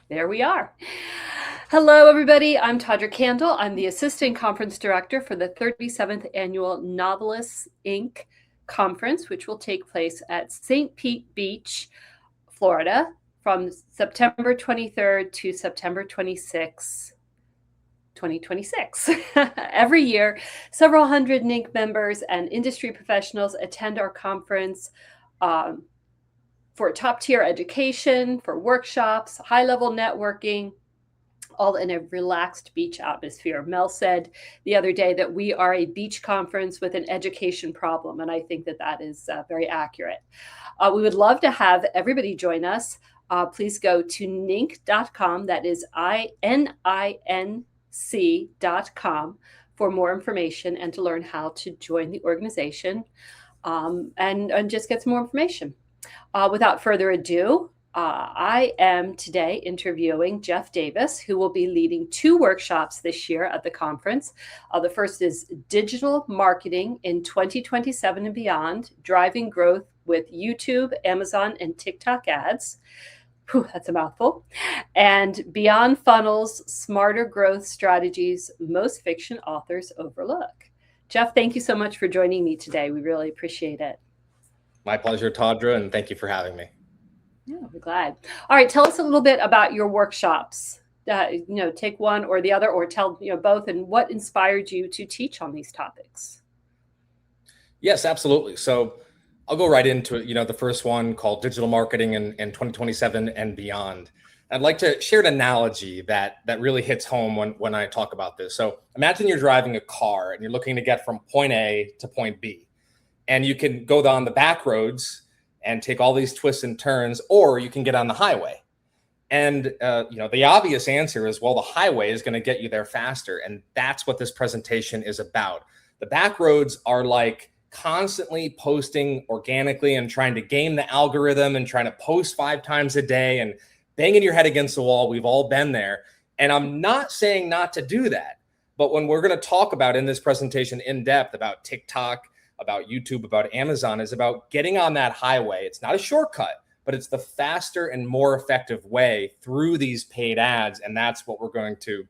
There we are. Hello, everybody. I'm Tawdra Kandle. I'm the Assistant Conference Director for the 37th Annual Novelists, Inc. Conference, which will take place at St. Pete Beach, Florida, from September 23rd to September 26th. 2026. Every year, several hundred NINC members and industry professionals attend our conference for top-tier education, for workshops, high-level networking, all in a relaxed beach atmosphere. Mel said the other day that we are a beach conference with an education problem, and I think that that is very accurate. We would love to have everybody join us. Please go to ninc.com, that is ININC.com, for more information and to learn how to join the organization and just get some more information. Without further ado, I am today interviewing Jeff Davis, who will be leading 2 workshops this year at the conference. The first is Digital Marketing in 2027 and Beyond, Driving Growth with YouTube, Amazon, and TikTok Ads. Whew, that's a mouthful. And Beyond Funnels, Smarter Growth Strategies Most Fiction Authors Overlook. Jeff, thank you so much for joining me today. We really appreciate it. My pleasure, Tawdra, and thank you for having me. Yeah, we're glad. All right, tell us a little bit about your workshops. Take one or the other, or tell both, and what inspired you to teach on these topics. Yes, absolutely. So I'll go right into it. The first one called Digital Marketing in 2027 and Beyond. I'd like to share an analogy that really hits home when I talk about this. So imagine you're driving a car and you're looking to get from point A to point B. And you can go down the back roads and take all these twists and turns, or you can get on the highway. And the obvious answer is, well, the highway is going to get you there faster. And that's what this presentation is about. The back roads are like constantly posting organically and trying to game the algorithm and trying to post 5 times a day and banging your head against the wall. We've all been there. And I'm not saying not to do that. But when we're going to talk about in this presentation in depth about TikTok, about YouTube, about Amazon, is about getting on that highway. It's not a shortcut, but it's the faster and more effective way through these paid ads. And that's what we're going to,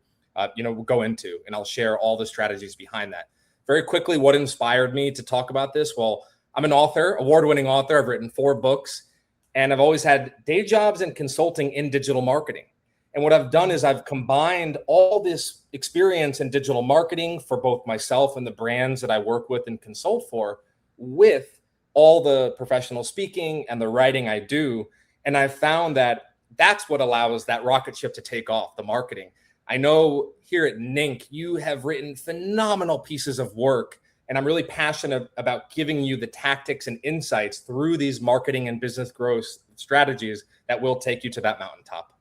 go into. And I'll share all the strategies behind that. Very quickly, what inspired me to talk about this? Well, I'm an author, award-winning author. I've written 4 books, and I've always had day jobs and consulting in digital marketing. And what I've done is I've combined all this experience in digital marketing for both myself and the brands that I work with and consult for, with all the professional speaking and the writing I do. And I've found that that's what allows that rocket ship to take off, the marketing. I know here at NINC, you have written phenomenal pieces of work, and I'm really passionate about giving you the tactics and insights through these marketing and business growth strategies that will take you to that mountaintop.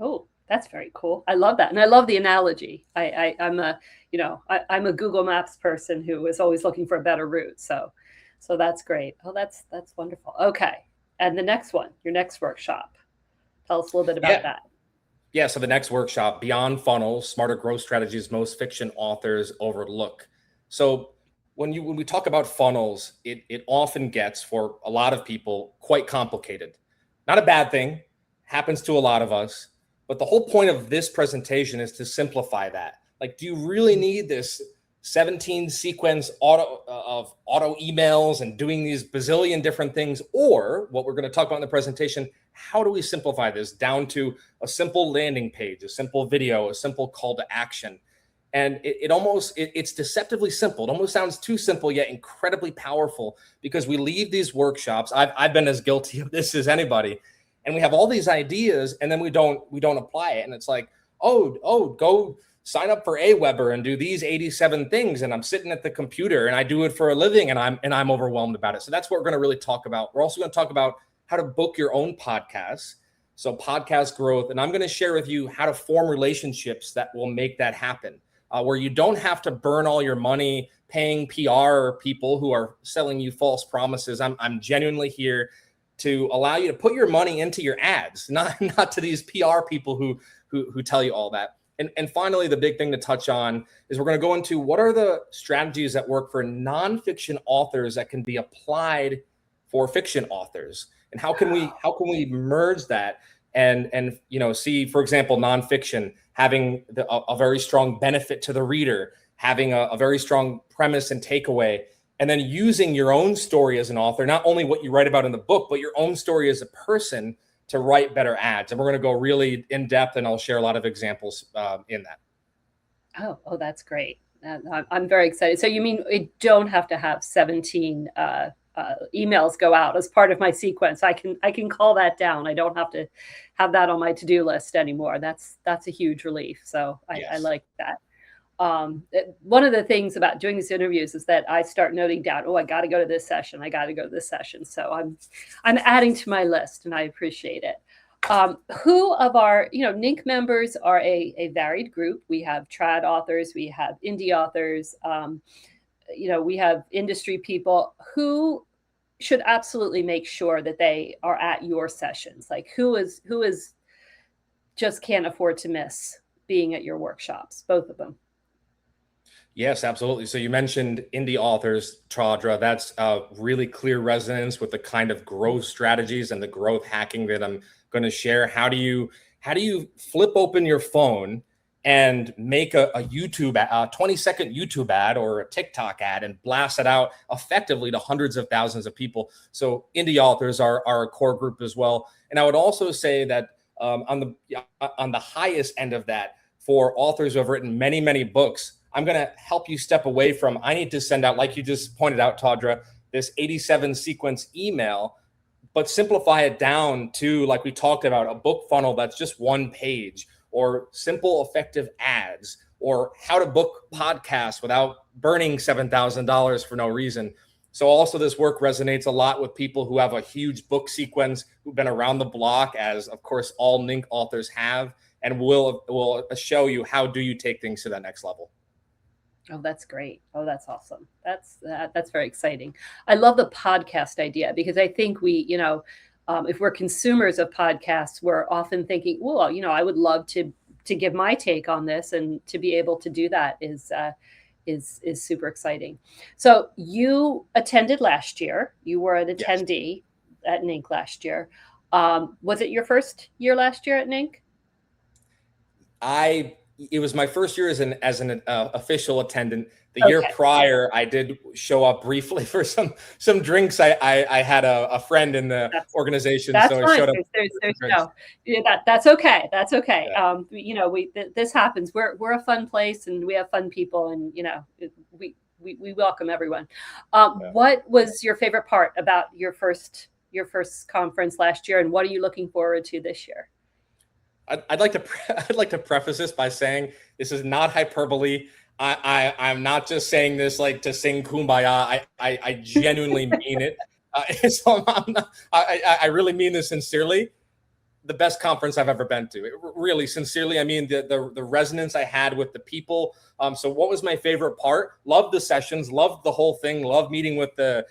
Oh, that's very cool. I love that. And I love the analogy. I'm a Google Maps person who is always looking for a better route. So that's great. Oh, that's wonderful. Okay. And the next one, your next workshop. Tell us a little bit about that. Yeah. So the next workshop, Beyond Funnels, Smarter Growth Strategies Most Fiction Authors Overlook. So when we talk about funnels, it often gets, for a lot of people, quite complicated. Not a bad thing. Happens to a lot of us. But the whole point of this presentation is to simplify that. Like, do you really need this 17 sequence auto emails and doing these bazillion different things? Or what we're going to talk about in the presentation, how do we simplify this down to a simple landing page, a simple video, a simple call to action? And it's deceptively simple. It almost sounds too simple, yet incredibly powerful, because we leave these workshops. I've been as guilty of this as anybody. And we have all these ideas, and then we don't apply it. And it's like, go sign up for Aweber and do these 87 things. And I'm sitting at the computer and I do it for a living, and I'm overwhelmed about it. So that's what we're going to really talk about. We're also going to talk about how to book your own podcasts. So podcast growth. And I'm going to share with you how to form relationships that will make that happen, where you don't have to burn all your money paying PR people who are selling you false promises. I'm genuinely here to allow you to put your money into your ads, not to these PR people who tell you all that. And finally, the big thing to touch on is we're going to go into what are the strategies that work for nonfiction authors that can be applied for fiction authors, and how can we merge that and see, for example, nonfiction having a very strong benefit to the reader, having a very strong premise and takeaway, and then using your own story as an author, not only what you write about in the book, but your own story as a person to write better ads. And we're going to go really in depth, and I'll share a lot of examples in that. Oh, that's great. I'm very excited. So you mean we don't have to have 17 emails go out as part of my sequence? I can call that down. I don't have to have that on my to-do list anymore. That's a huge relief. So I like that. One of the things about doing these interviews is that I start noting down, oh, I got to go to this session. I got to go to this session. So I'm adding to my list, and I appreciate it. Who of our, NINC members are a varied group. We have trad authors, we have indie authors, we have industry people. Who should absolutely make sure that they are at your sessions? Like who is just can't afford to miss being at your workshops, both of them? Yes, absolutely. So you mentioned indie authors, Tawdra. That's a really clear resonance with the kind of growth strategies and the growth hacking that I'm going to share. How do you flip open your phone and make a 20-second YouTube ad or a TikTok ad and blast it out effectively to hundreds of thousands of people? So indie authors are a core group as well. And I would also say that on the highest end of that, for authors who have written many, many books, I'm going to help you step away from, I need to send out, like you just pointed out, Tawdra, this 87 sequence email, but simplify it down to, like we talked about, a book funnel that's just one page, or simple, effective ads, or how to book podcasts without burning $7,000 for no reason. So also this work resonates a lot with people who have a huge book sequence, who've been around the block, as of course all NINC authors have, and will show you how do you take things to that next level. Oh, that's great. Oh, that's awesome. That's very exciting. I love the podcast idea, because I think we, if we're consumers of podcasts, we're often thinking, well, I would love to give my take on this, and to be able to do that is super exciting. So you attended last year. You were an attendee at NINC last year. Was it your first year last year at NINC? It was my first year as an official attendant. The year prior, I did show up briefly for some drinks. I had a friend in the organization, so I showed up. That's okay. That's okay. Yeah. This happens. We're a fun place, and we have fun people, and we welcome everyone. What was your favorite part about your first conference last year, and what are you looking forward to this year? I'd like to preface this by saying this is not hyperbole. I'm not just saying this like to sing Kumbaya. I genuinely mean it. So I really mean this sincerely. The best conference I've ever been to. Really, sincerely, I mean the resonance I had with the people. So what was my favorite part? Loved the sessions, loved the whole thing, loved meeting with the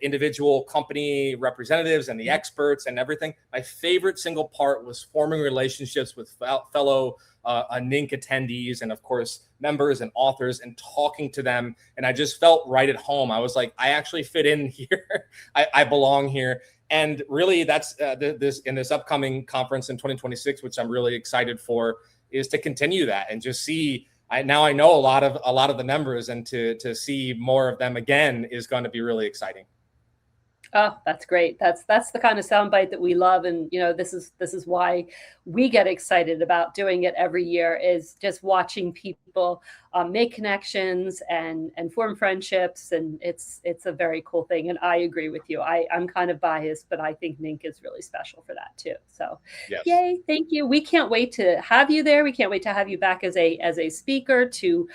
individual company representatives and the experts and everything. My favorite single part was forming relationships with fellow NINC attendees, and of course members and authors, and talking to them. And I just felt right at home. I was like, I actually fit in here. I belong here. And really, that's this upcoming conference in 2026, which I'm really excited for, is to continue that and just see. Now I know a lot of the members, and to see more of them again is going to be really exciting. Oh, that's great. That's the kind of soundbite that we love. And, this is why we get excited about doing it every year, is just watching people make connections and form friendships. And it's a very cool thing. And I agree with you. I'm kind of biased, but I think NINC is really special for that too. So Yay. Thank you. We can't wait to have you there. We can't wait to have you back as a speaker to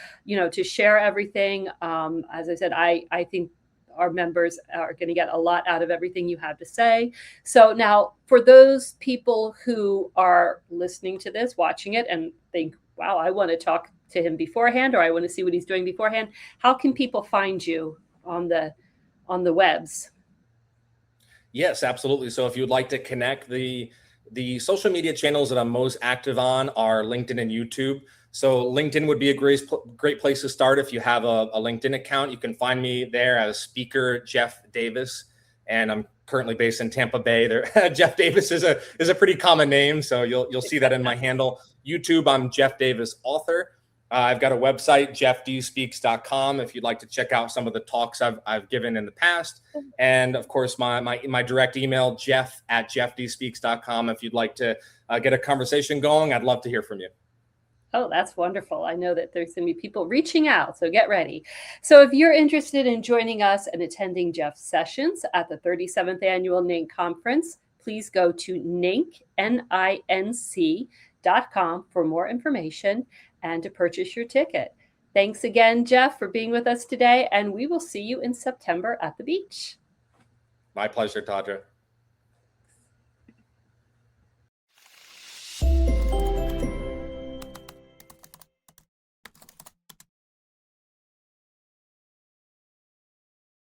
share everything. As I said, I think our members are going to get a lot out of everything you have to say. So now, for those people who are listening to this, watching it, and think, wow, I want to talk to him beforehand, or I want to see what he's doing beforehand, how can people find you on the webs? Yes, absolutely. So if you'd like to connect, the social media channels that I'm most active on are LinkedIn and YouTube. So LinkedIn would be a great place to start. If you have a LinkedIn account, you can find me there as Speaker Jeff Davis. and I'm currently based in Tampa Bay. There, Jeff Davis is a pretty common name, so you'll see that in my handle. YouTube, I'm Jeff Davis Author. I've got a website, jeffdspeaks.com, if you'd like to check out some of the talks I've given in the past. And of course, my direct email, jeff@jeffdspeaks.com, if you'd like to get a conversation going. I'd love to hear from you. Oh, that's wonderful. I know that there's going to be people reaching out, so get ready. So if you're interested in joining us and attending Jeff's sessions at the 37th Annual NINC Conference, please go to NINC, NINC.com for more information and to purchase your ticket. Thanks again, Jeff, for being with us today, and we will see you in September at the beach. My pleasure, Tawdra.